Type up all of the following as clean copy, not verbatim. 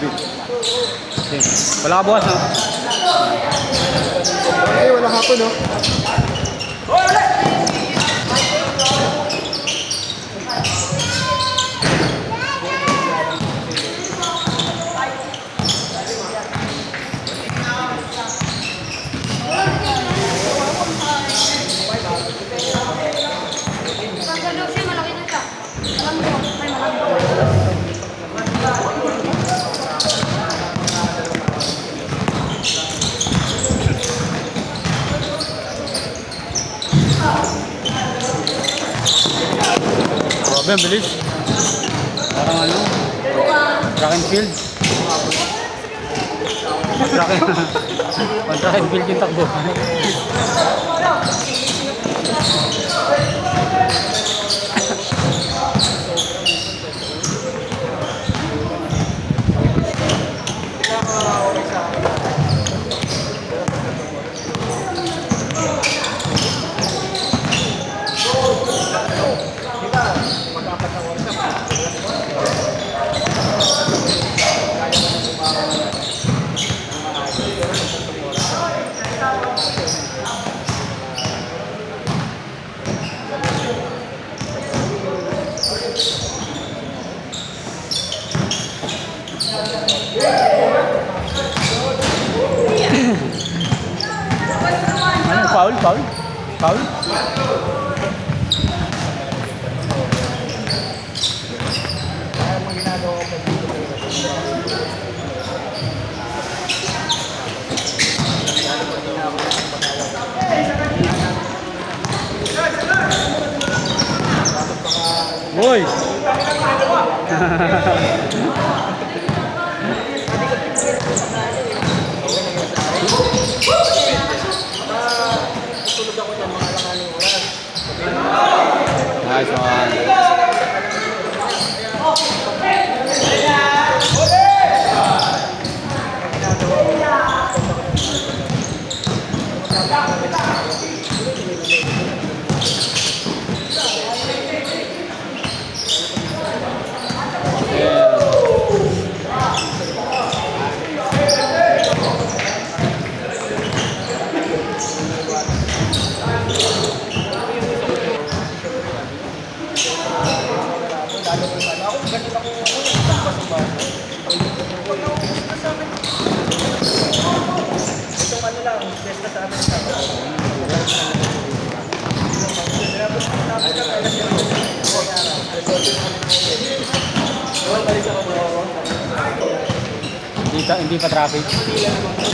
Wala ka bukas, no? Ay, wala hapon, no? Grabe, ang bilis. Parang ano, track and field. Track and field yung takbo. Ano, foul? Boy! Nice one. Hindi pa traffic.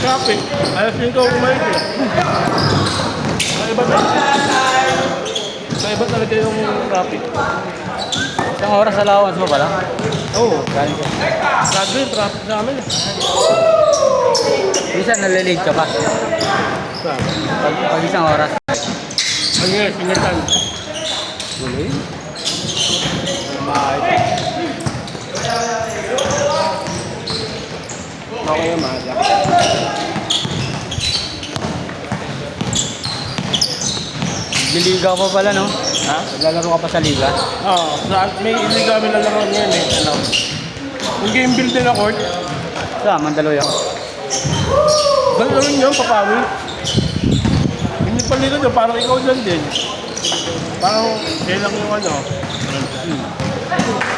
Traffic. Alas 5 kumalit eh. Kaiba talaga yung traffic. Isang oras allowance mo pala? Oo. Galing ko. Grabe yung traffic sa amin. Minsan nalilate ka pa. Pag isang oras. Ano yun? Sinatan. Muli? Okay yung maaga. Diligaw pa pala, no? Ha? Naglalaro ka pa sa liga? Oo. May iligaw kami na laro ngayon eh. Ano? Yung game build din na court. Sa Mandaluyong? Gano'n yun, papawi. Hindi pa likod yun, parang ikaw dyan din. Parang kailang yung ano.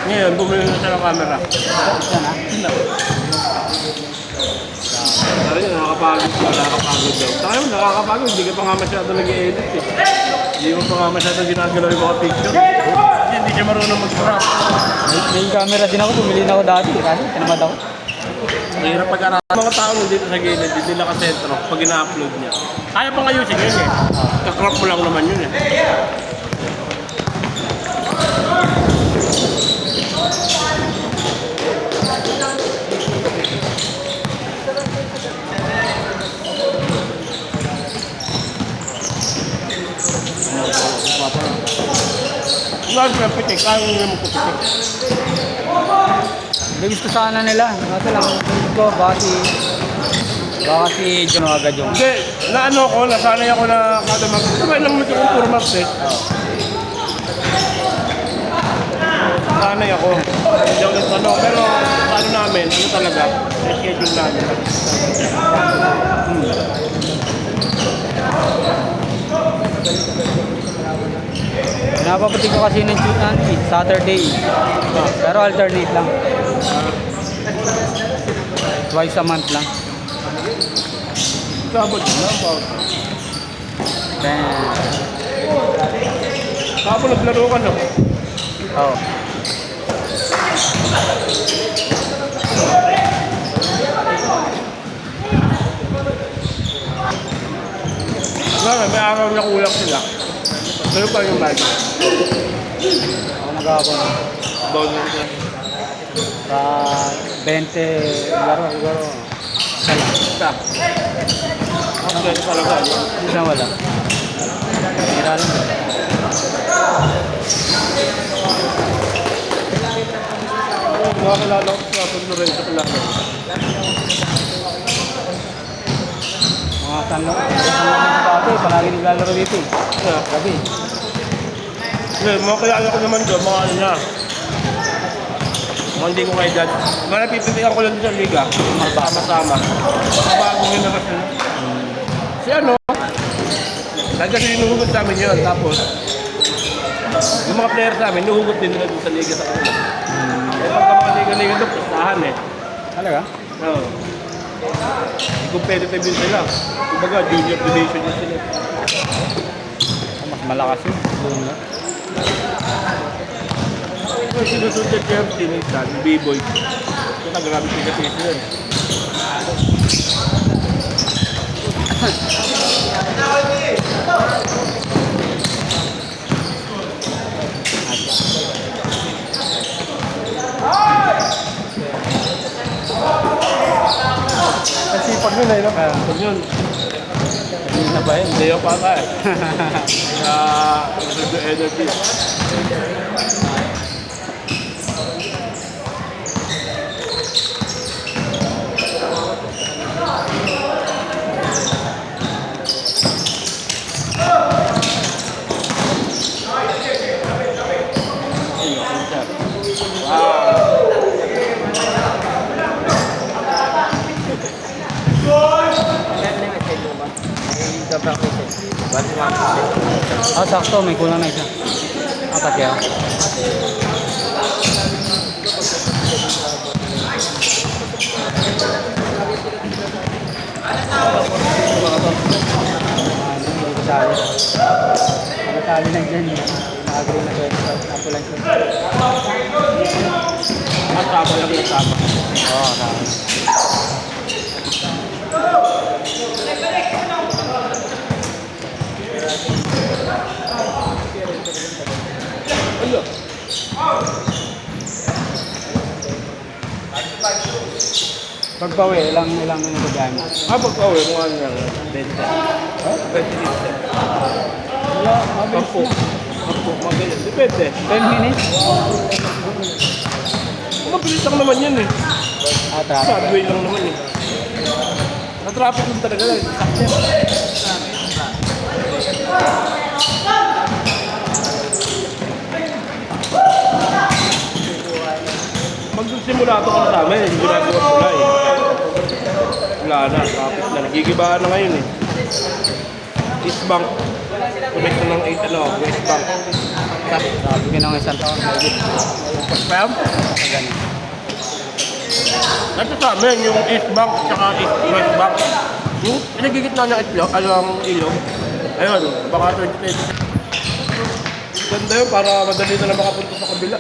Ngayon, bumili na siya ng camera. Saan, ha? Sabi niya, nakakapagod daw. Tayo, nakakapagod. Hindi ka pa nga masyado nag-i-edit eh. Hindi mo pa nga masyado ginagalaw yung mga picture. Kasi hindi siya marunong mag-crop. May camera din ako, bumili na ako dati. Kasi tinamad ako. Mahirap pag-aralan. Mga tao dito sa gilid, dito nakasentro pag ina-upload niya. Kaya pang ayusin yun eh. Kakrop mo lang naman yun eh. Lord, may pitik. Kaya mo yung magpupitik. May gusto sana nila. Ito lang. Ko, baka si John agad yung. Hindi, naano ko, nasanay ako na kada sabay lang mo yung puro maps eh. Sanay ako. Hindi ako nagtanong. Pero ano namin, ano talaga, schedule namin. Pinapapati ko kasi ng Saturday. Pero alternate lang. Twice a month lang. Sabot na, Paul. Then, Kapag naglaro ka, no? oh. Wala, may araw na kulang sila. Pero pa yung bag. Ako nag-aabon. Doon lang sila. Sa 20 laro siguro. Isa lang. Stop. Okay, talaga. Isa wala. Hira lang. Nakakilala ko sa Lorenzo Calano. Mga tanong. Dati, palagi naglalaro dito eh. Yeah. Gabi. Mga kilala ko naman doon, mga ano na. Mga hindi ko kay dad. Mga napipilihan ko lang sa liga. Sama-sama. Mga bagong generasyon. Si ano? Dahil kasi inuhugot namin yun. Tapos, yung mga player sa amin, inuhugot din nila doon sa liga sa kanila. Eh pagka mga liga-liga doon, pustahan eh. Talaga? Oo. Competitive yun sila. Kumbaga, junior division yun sila. Mas malakas yun. Doon na. Kung sinusunod yung Jeff, sinigtan, B-boy. Ito na, grabe siya kasi yun. Kasi pag yun eh, no? Pag yun. Hindi na ba yun? Hindi yung pata eh. Kaya, reserve yung energy. Ah, sakto. May kulang na isa. Apat yan. Nakasali na dyan eh. Nakagawin na dyan. Ako lang siya. At tama lang yung tama. Oo, tama. Ayun. Pagbawi, ilang nilagay mo? Pagka-uwi, kung ano yan. 20. Ha? 20 minutes. Wala, mabilis Pagpo. na. Pagpo, magaling. Depende. 10 minutes? Mabilis lang naman yan eh. Ah, traffic. Subway lang naman eh. Na-traffic lang talaga lang. Sakto. Magsimula ito ka na sa amin, hindi ginagawa pula eh. Wala na, traffic na. Nagigibaan na ngayon eh. East Bank. Connect na ng 8 ano, West Bank. Sabi ko ng isang taon. Pam? Ito sa amin, yung East Bank tsaka West Bank. Yung pinagigitna ng ilog, ang ilog. Ayun, baka 2020. Ganda yun para madali na lang makapunta sa kabila.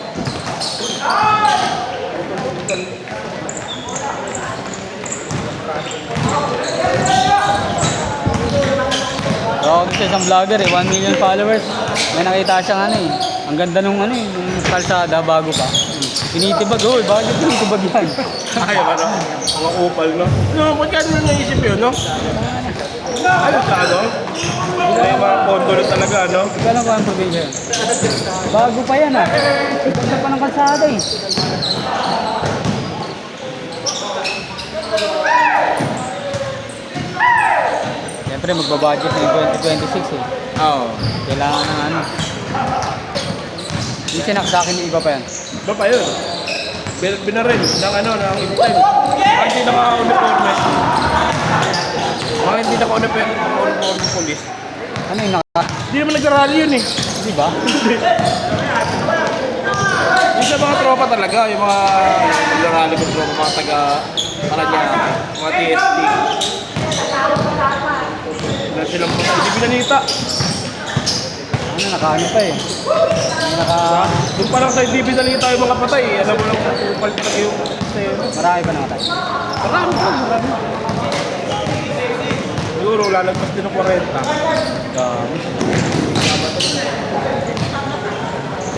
Ako sa isang vlogger eh, 1 million followers. May nakita siyang ano eh. Ang ganda nung ano eh, nung kalsada bago pa. Tinitibag, oh, bakit tinitibag yan? Ay, ano? Mga kupal, no? No, ba't ka naman naisip yun, no? Ano sa ano? May mga kondo na talaga, no? Hindi ka lang kung anong probinsya yun. Bago pa yan ah. Ganda pa ng kalsada eh. Siyempre magbabudget ng 2026 eh. Oo. Kailangan ng ano. Yung sinak sa akin yung iba pa yan. Ba pa yun? Binaril ng ano, ng time. Hindi hindi naka-uniforme. Mga hindi naka-uniforme police. Ano yung naka... Hindi naman nag-rally yun eh. Di ba? Yung sa mga tropa talaga, yung mga nag-rally ko tropa, mga taga-Paranaque, mga TST. Wala silang mga hindi pinanita. Ano, naka-ano pa eh. Naka... Yung parang sa hindi pinanita yung mga patay, alam mo lang kung upal talaga yung sayo. Marami pa namatay. Marami. Siguro, lalagpas din ng 40.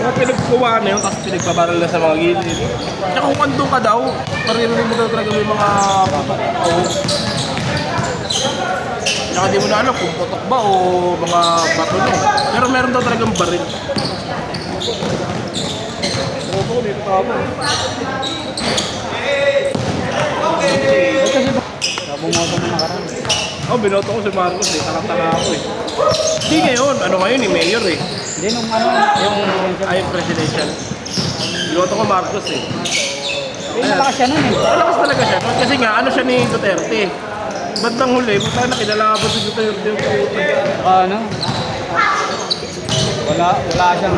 Yung pinagkuha na yun, tapos pinagbabaral na sa mga gilid. Tsaka kung andun ka daw, maririnig mo daw talaga may mga putok. Tsaka di mo na alam kung putok ba o mga bato nyo. Pero meron daw talagang baril. Opo, dito ka ako. Eh, kasi ba? Bumoto mo nakaraan. Oh, binoto ko si Marcos eh. Tanga-tanga ako eh. Hindi ngayon. Ano ngayon eh, mayor eh. Hindi nung ano, yung... Ay, presidential. Binoto ko Marcos eh. Eh, malakas siya nun eh. Malakas talaga siya. Kasi nga, ano siya ni Duterte. Bandang huli, buta na kilala ko si Duterte. Ano? Wala siyang